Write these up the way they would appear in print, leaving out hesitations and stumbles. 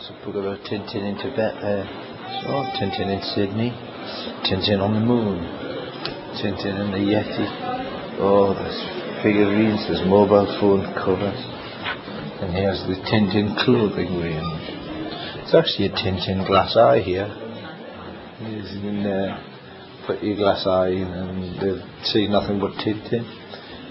Lots of book about Tintin in Tibet there. So, Tintin in Sydney, Tintin on the moon, Tintin in the Yeti. Oh, there's figurines, there's mobile phone covers. And here's the Tintin clothing range. It's actually a Tintin glass eye here. You can put your glass eye in and they'll see nothing but Tintin.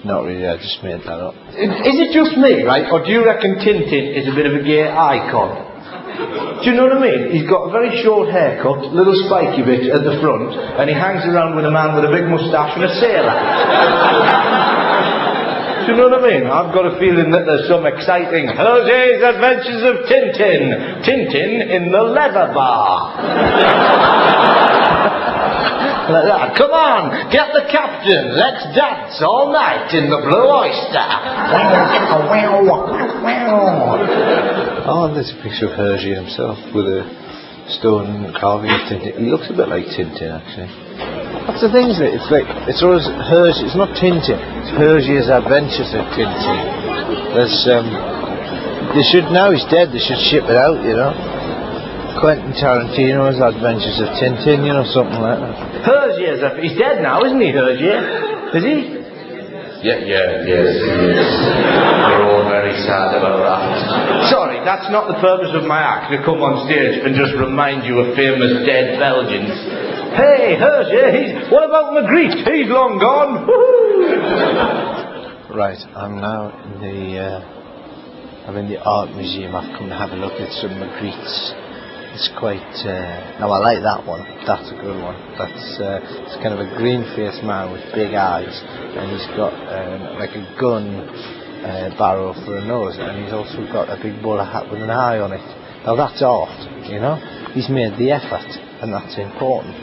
Not really, I just made that up. Is it just me, right? Or do you reckon Tintin is a bit of a gay icon? Do you know what I mean? He's got a very short haircut, little spiky bit at the front, and he hangs around with a man with a big moustache and a sailor. Do you know what I mean? I've got a feeling that there's some exciting Jose's Adventures of Tintin. Tintin in the leather bar. Like that. Come on, get the captain. Let's dance all night in the Blue Oyster. Oh, there's a picture of Hergé himself with a stone carving of Tintin. He looks a bit like Tintin, actually. That's the thing, isn't it? It's like, it's always Hergé. It's not Tintin. It's Hergé's Adventures of Tintin. There's they should, now he's dead, they should ship it out, you know. Quentin Tarantino's Adventures of Tintin, you know, something like that. Hergé's, he's dead now, isn't he, Hergé? Is he? Yes, he is. We're all very sad about that. Sorry, that's not the purpose of my act, to come on stage and just remind you of famous dead Belgians. Hey, Hergé, what about Magritte? He's long gone. Woo-hoo! Right, I'm now in the art museum. I've come to have a look at some Magrittes. It's quite, now I like that one, that's a good one. That's, it's kind of a green-faced man with big eyes, and he's got like a gun barrel for a nose, and he's also got a big bowler hat with an eye on it. Now that's art, you know, he's made the effort, and that's important.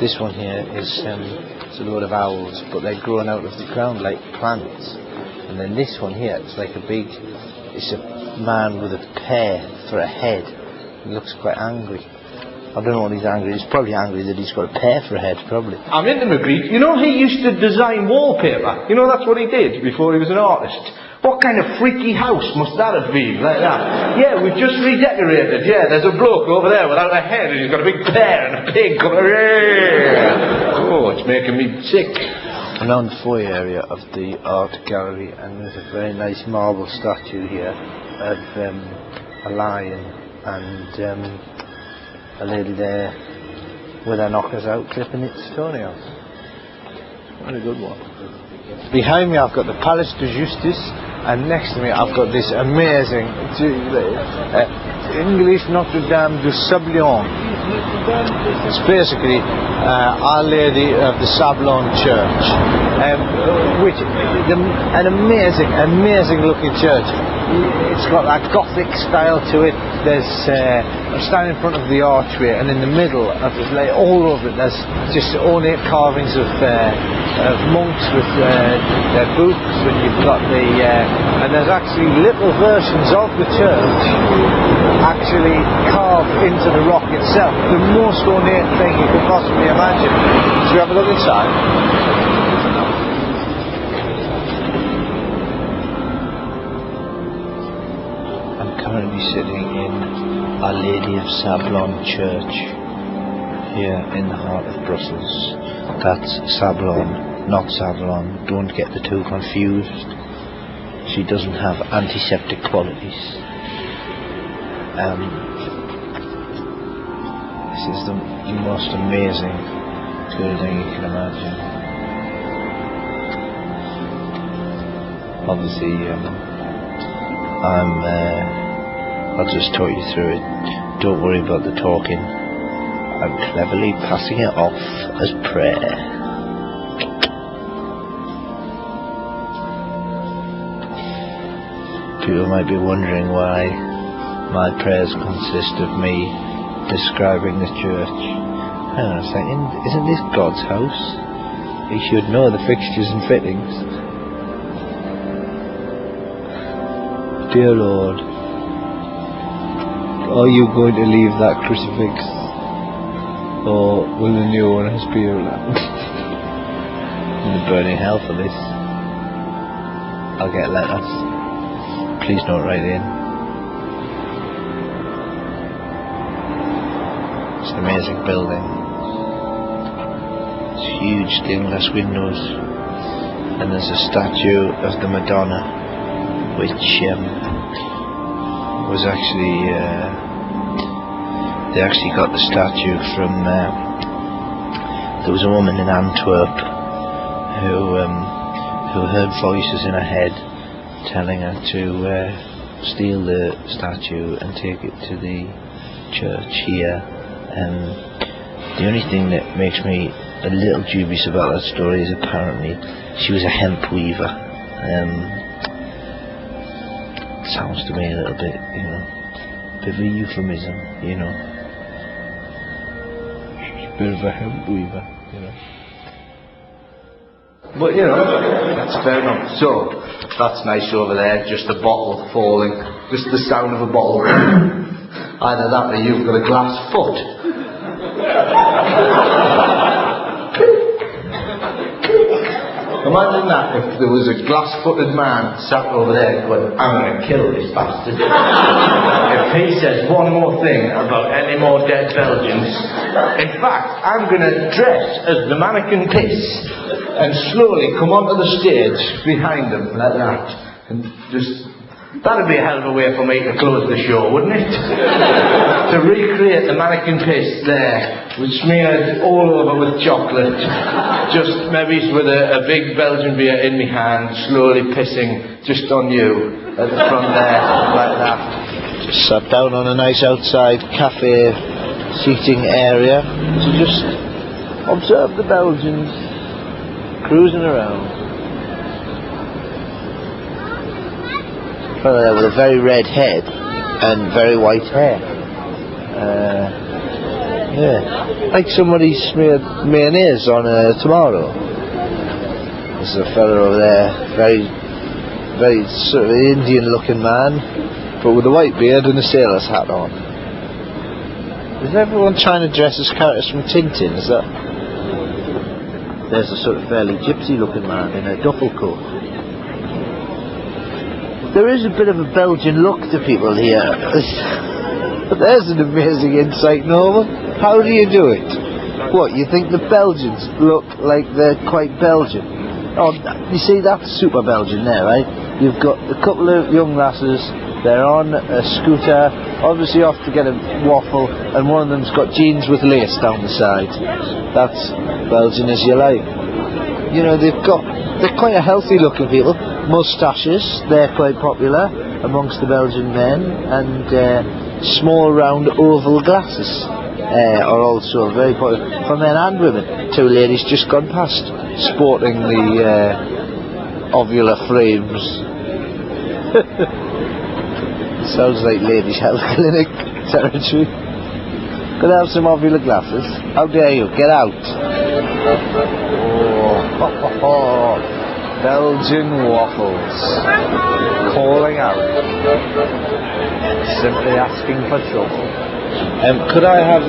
This one here is it's a load of owls, but they're growing out of the ground like plants. And then this one here, it's like it's a man with a pear for a head. He looks quite angry. I don't know what he's angry. He's probably angry that he's got a pear for a head, probably. I'm into Magritte. You know, he used to design wallpaper. You know, that's what he did before he was an artist. What kind of freaky house must that have been, like that? Yeah, we've just redecorated. Yeah, there's a bloke over there without a head and he's got a big pear and a pig coming. Oh, it's making me sick. I'm now in the foyer area of the art gallery, and there's a very nice marble statue here of a lion and a lady there with her knockers out clipping its toenails. What a good one. Behind me I've got the Palais de Justice, and next to me I've got this amazing English Notre Dame du Sablon. It's basically Our Lady of the Sablon Church, which an amazing looking church. It's got that Gothic style to it. There's I'm standing in front of the archway, and in the middle of it, like all over it, there's just ornate carvings of monks with their boots, and you've got and there's actually little versions of the church actually carved into the rock itself. The most ornate thing you could possibly imagine. Should we have a look inside? Currently sitting in Our Lady of Sablon Church here in the heart of Brussels. That's Sablon, not Savlon. Don't get the two confused. She doesn't have antiseptic qualities. This is the most amazing building you can imagine. Obviously, I'll just talk you through it. Don't worry about the talking. I'm cleverly passing it off as prayer. People might be wondering why my prayers consist of me describing the church. I was thinking, isn't this God's house? He should know the fixtures and fittings. Dear Lord, are you going to leave that crucifix, or will the new one appear in the burning hell for this? I'll get letters. Please don't write in. It's an amazing building. It's huge stained glass windows, and there's a statue of the Madonna, which was actually they actually got the statue from there was a woman in Antwerp who heard voices in her head telling her to steal the statue and take it to the church here. The only thing that makes me a little dubious about that story is apparently she was a hemp weaver. Sounds to me a little bit, a bit of a euphemism, She's a bit of a hemp weaver, But that's fair enough. So, that's nice over there, just a bottle falling, just the sound of a bottle. Either that or you've got a glass foot. Imagine that if there was a glass-footed man sat over there going, I'm going to kill this bastard. If he says one more thing about any more dead Belgians, in fact, I'm going to dress as the mannequin piss and slowly come onto the stage behind him like that. And that'd be a hell of a way for me to close the show, wouldn't it? To recreate the mannequin piss there, smeared all over with chocolate, just maybe with a big Belgian beer in my hand, slowly pissing just on you at the front there, like that. Just sat down on a nice outside cafe seating area to just observe the Belgians cruising around. Fellow there with a very red head and very white hair. Like somebody smeared mayonnaise on a tomato. There's a fellow over there, very sort of Indian-looking man, but with a white beard and a sailor's hat on. Is everyone trying to dress as characters from Tintin? Is that? There's a sort of fairly gypsy-looking man in a duffel coat. There is a bit of a Belgian look to people here. But there's an amazing insight, Norman. How do you do it? What, you think the Belgians look like they're quite Belgian? Oh, you see, that's super Belgian there, right? You've got a couple of young lasses, they're on a scooter, obviously off to get a waffle, and one of them's got jeans with lace down the side. That's Belgian as you like. They're quite a healthy looking people. Moustaches, they're quite popular amongst the Belgian men, and small round oval glasses are also very popular for men and women. Two ladies just gone past sporting the ovular frames. Sounds like ladies' health clinic territory. Could I have some ovular glasses? How dare you, get out. Belgian waffles, calling out, simply asking for trouble. Could I have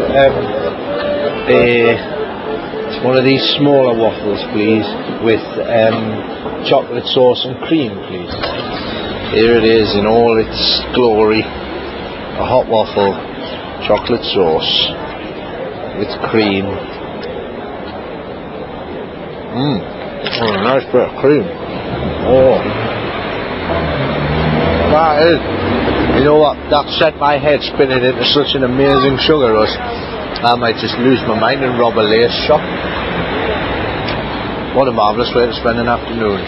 one of these smaller waffles, please, with chocolate sauce and cream, please? Here it is in all its glory, a hot waffle, chocolate sauce with cream. Oh, a nice bit of cream. Oh. That is. You know what? That set my head spinning into such an amazing sugar rush. I might just lose my mind and rob a lace shop. What a marvellous way to spend an afternoon.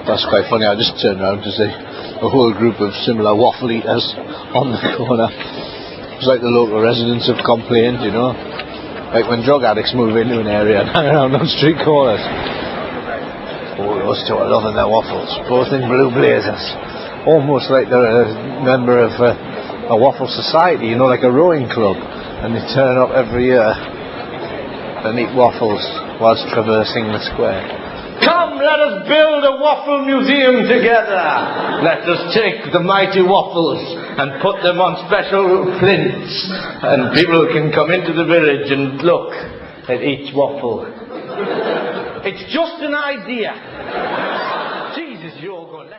That's quite funny. I just turned around to see a whole group of similar waffle eaters on the corner. It's like the local residents have complained, like when drug addicts move into an area and hang around on street corners. Oh, those two are loving their waffles, both in blue blazers. Almost like they're a member of a waffle society, like a rowing club. And they turn up every year and eat waffles whilst traversing the square. Come, let us build a waffle museum together. Let us take the mighty waffles and put them on special flints, and people can come into the village and look at each waffle. It's just an idea. Jesus, you're going.